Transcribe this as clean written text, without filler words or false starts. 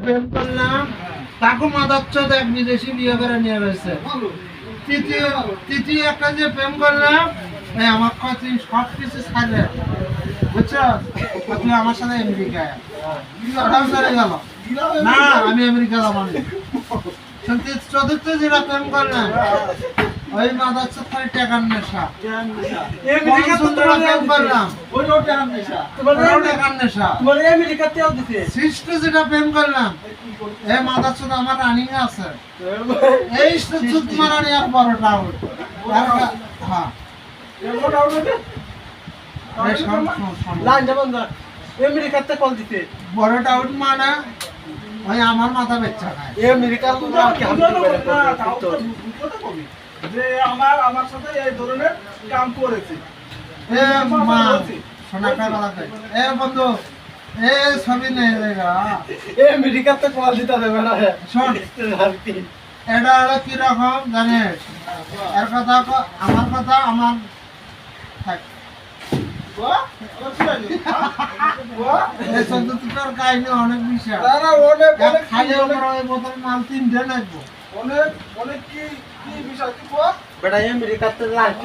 প্রেম করলাম, তাকে মাদাচ্ছদ এক বিদেশি বিয়ে করে নিয়ে গেছে। তৃতীয় একটা যে প্রেম করলাম, আমার কাছে সব কিছু ছাড়বে, বুঝছো? তুই আমার সাথে আমেরিকায় চলে গেল না, আমি আমেরিকা যাবো না। চতুর্থ যেটা প্রেম করলাম, ওই মাদাচ্ছদ খালি টাকার নেশা। প্রেম করলাম, ওইটাও টাকার নেশা। সৃষ্ট যেটা প্রেম করলাম, এই মাদাচ্ছদ আমার রানিং আছে। এই সুদ মারানি আর বড়টা আউট। হ্যাঁ, বড়টা আউট মানে ওই আমার মাথা বেচ্চা খায়। যে আমার সাথে এই ধরনের কাম করেছে। বন্ধু এ ছবি নেই মেডিকেলতে কল দিতে দেবে না। শোন, এটা হলো কিরকম জানিস? এর কথা আমার কথা আমার থাক। কাহিনী অনেক বিশাল। খালি বোতল মাল 3টে লাগবো। অনেক অনেক কি বিষয় কি বেটা আমেরিকাতে লাইফ